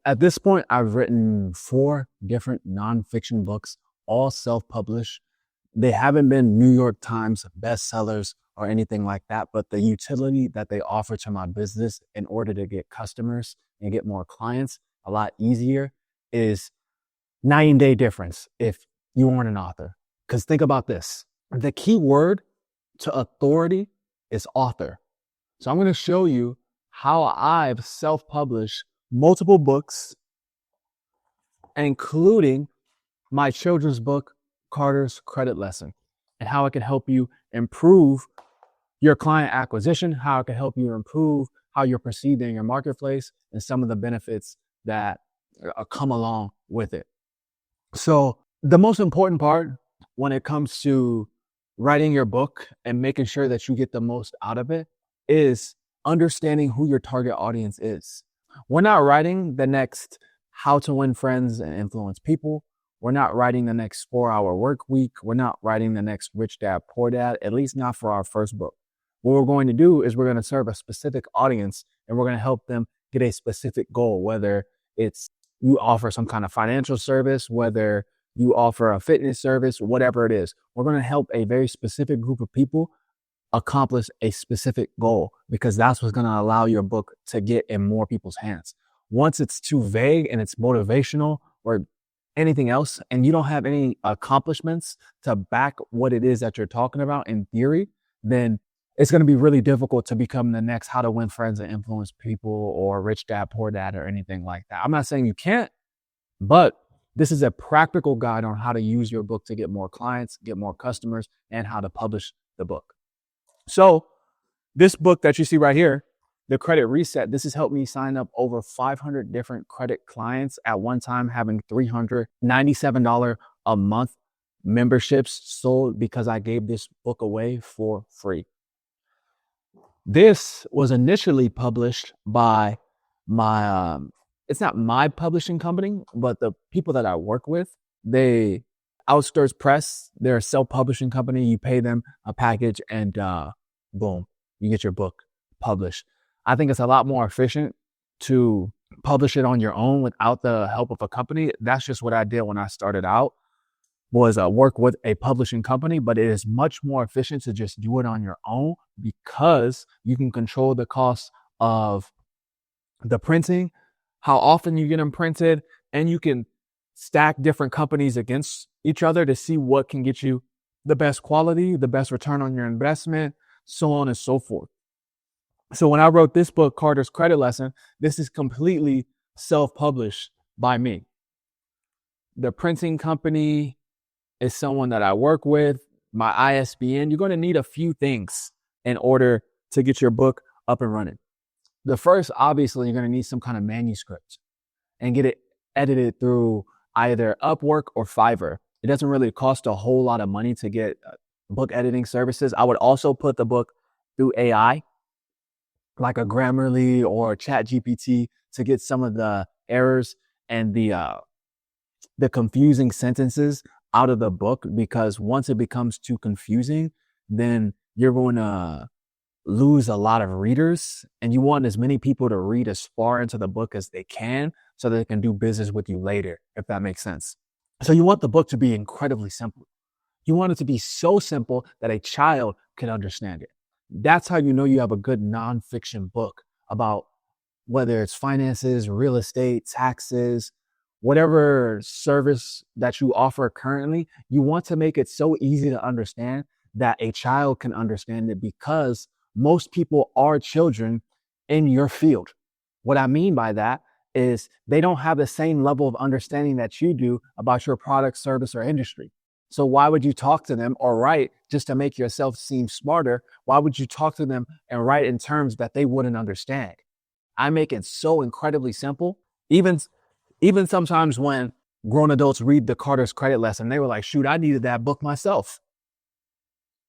at this point, I've written 4 different nonfiction books, all self-published. They haven't been New York Times bestsellers or anything like that, but the utility that they offer to my business in order to get customers and get more clients a lot easier is night and day difference if you weren't an author. Because think about this. The key word to authority is author. So I'm going to show you how I've self-published multiple books, including my children's book, Carter's Credit Lesson, and how it can help you improve your client acquisition, how it can help you improve how you're perceived in your marketplace, and some of the benefits that come along with it. So the most important part when it comes to writing your book and making sure that you get the most out of it is understanding who your target audience is. We're not writing the next How to Win Friends and Influence People. We're not writing the next 4-hour work week. We're not writing the next Rich Dad, Poor Dad, at least not for our first book. What we're going to do is we're going to serve a specific audience and we're going to help them get a specific goal, whether it's you offer some kind of financial service, whether you offer a fitness service, whatever it is. We're going to help a very specific group of people accomplish a specific goal because that's what's going to allow your book to get in more people's hands. Once it's too vague and it's motivational or anything else, and you don't have any accomplishments to back what it is that you're talking about in theory, then it's going to be really difficult to become the next How to Win Friends and Influence People or Rich Dad, Poor Dad or anything like that. I'm not saying you can't, but this is a practical guide on how to use your book to get more clients, get more customers, and how to publish the book. So this book that you see right here, The Credit Reset, this has helped me sign up over 500 different credit clients at one time, having $397 a month memberships sold because I gave this book away for free. This was initially published by my, it's not my publishing company, but the people that I work with. They Outskirts Press, they're a self-publishing company. You pay them a package and boom, you get your book published. I think it's a lot more efficient to publish it on your own without the help of a company. That's just what I did when I started out, was work with a publishing company, but it is much more efficient to just do it on your own because you can control the cost of the printing, how often you get them printed, and you can stack different companies against each other to see what can get you the best quality, the best return on your investment, so on and so forth. So when I wrote this book, Carter's Credit Lesson, this is completely self-published by me. The printing company is someone that I work with, my ISBN. You're going to need a few things in order to get your book up and running. The first, obviously, you're going to need some kind of manuscript and get it edited through either Upwork or Fiverr. It doesn't really cost a whole lot of money to get book editing services. I would also put the book through AI, like a Grammarly or ChatGPT, to get some of the errors and the confusing sentences out of the book, because once it becomes too confusing, then you're going to lose a lot of readers, and you want as many people to read as far into the book as they can so that they can do business with you later, if that makes sense. So you want the book to be incredibly simple. You want it to be so simple that a child can understand it. That's how you know you have a good nonfiction book about whether it's finances, real estate, taxes, whatever service that you offer currently. You want to make it so easy to understand that a child can understand it, because most people are children in your field. What I mean by that is they don't have the same level of understanding that you do about your product, service, or industry. So why would you talk to them or write just to make yourself seem smarter? Why would you talk to them and write in terms that they wouldn't understand? I make it so incredibly simple. Even sometimes when grown adults read the Carter's Credit Lesson, they were like, shoot, I needed that book myself.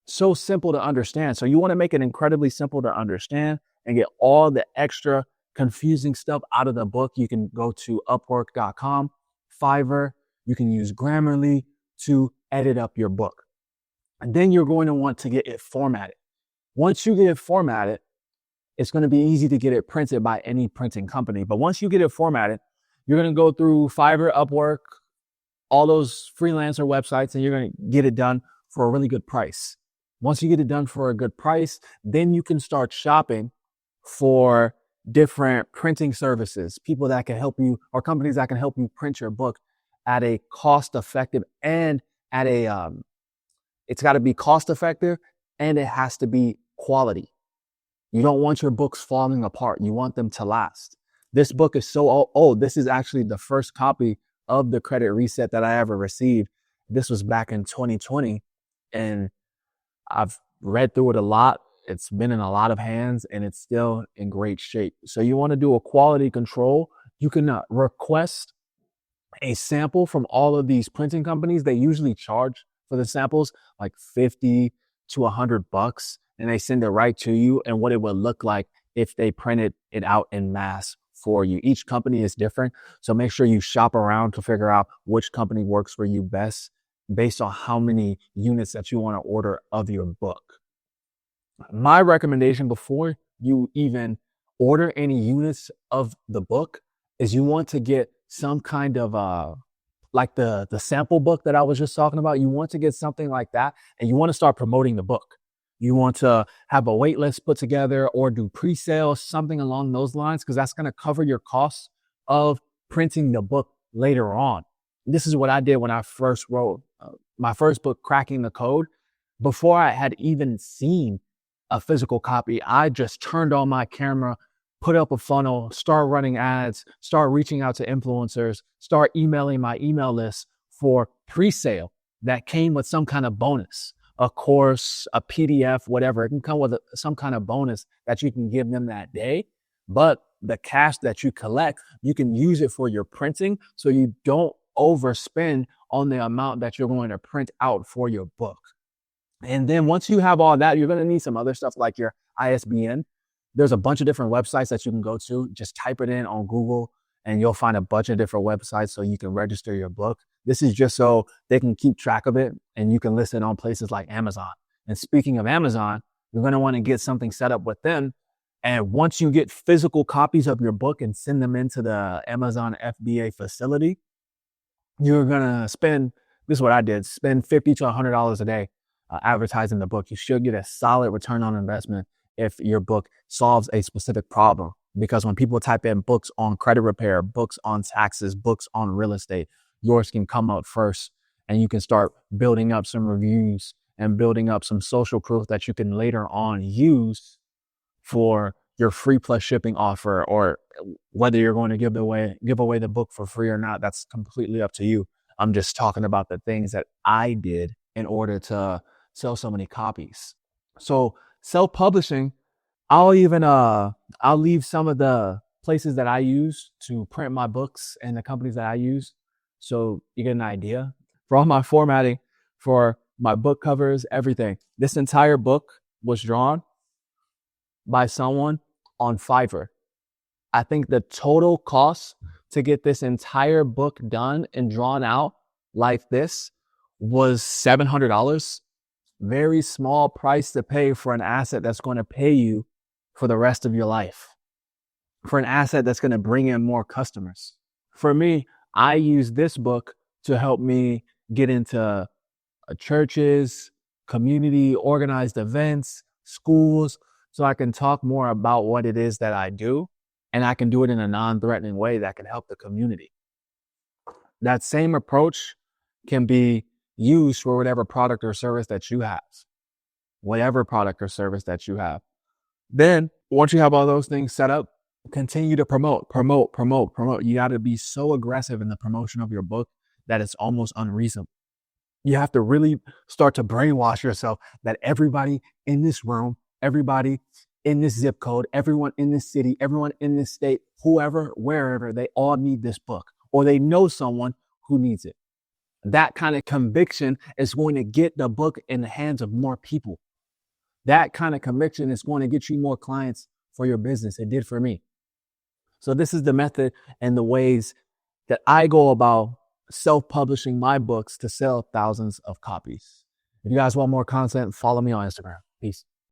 So simple to understand. So you want to make it incredibly simple to understand and get all the extra confusing stuff out of the book. You can go to Upwork.com, Fiverr. You can use Grammarly to edit up your book. And then you're going to want to get it formatted. Once you get it formatted, it's going to be easy to get it printed by any printing company. But once you get it formatted, You're going to go through Fiverr, Upwork, all those freelancer websites, and you're going to get it done for a really good price. Once you get it done for a good price, then you can start shopping for different printing services, people that can help you, or companies that can help you print your book at a cost effective and at a, it's got to be cost effective and it has to be quality. You don't want your books falling apart. You want them to last. This book is so old. This is actually the first copy of the Credit Reset that I ever received. This was back in 2020, and I've read through it a lot. It's been in a lot of hands and it's still in great shape. So you want to do a quality control. You can request a sample from all of these printing companies. They usually charge for the samples like 50 to $100, and they send it right to you and what it would look like if they printed it out in mass for you. Each company is different. So make sure you shop around to figure out which company works for you best based on how many units that you want to order of your book. My recommendation before you even order any units of the book is you want to get some kind of like the sample book that I was just talking about. You want to get something like that, and you want to start promoting the book. You want to have a wait list put together or do pre-sales, something along those lines, because that's going to cover your costs of printing the book later on. This is what I did when I first wrote my first book, Cracking the Code. Before I had even seen a physical copy, I just turned on my camera, put up a funnel, start running ads, start reaching out to influencers, start emailing my email list for pre-sale that came with some kind of bonus, a course, a PDF, whatever. It can come with some kind of bonus that you can give them that day. But the cash that you collect, you can use it for your printing so you don't overspend on the amount that you're going to print out for your book. And then once you have all that, you're going to need some other stuff like your ISBN. There's a bunch of different websites that you can go to. Just type it in on Google and you'll find a bunch of different websites so you can register your book. This is just so they can keep track of it and you can list it on places like Amazon. And speaking of Amazon, you're going to want to get something set up with them. And once you get physical copies of your book and send them into the Amazon FBA facility, you're going to spend, this is what I did, spend $50 to $100 a day advertising the book. You should get a solid return on investment if your book solves a specific problem. Because when people type in books on credit repair, books on taxes, books on real estate, yours can come out first and you can start building up some reviews and building up some social proof that you can later on use for your free plus shipping offer, or whether you're going to give away the book for free or not. That's completely up to you. I'm just talking about the things that I did in order to sell so many copies. So self-publishing, I'll leave some of the places that I use to print my books and the companies that I use, so you get an idea. For all my formatting, for my book covers, everything. This entire book was drawn by someone on Fiverr. I think the total cost to get this entire book done and drawn out like this was $700. Very small price to pay for an asset that's going to pay you for the rest of your life, for an asset that's going to bring in more customers. For me, I use this book to help me get into churches, community, organized events, schools, so I can talk more about what it is that I do, and I can do it in a non-threatening way that can help the community. That same approach can be used for whatever product or service that you have. Whatever product or service that you have. Then, once you have all those things set up, continue to promote. You got to be so aggressive in the promotion of your book that it's almost unreasonable. You have to really start to brainwash yourself that everybody in this room, everybody in this zip code, everyone in this city, everyone in this state, whoever, wherever, they all need this book, or they know someone who needs it. That kind of conviction is going to get the book in the hands of more people. That kind of conviction is going to get you more clients for your business. It did for me. So this is the method and the ways that I go about self-publishing my books to sell thousands of copies. If you guys want more content, follow me on Instagram. Peace.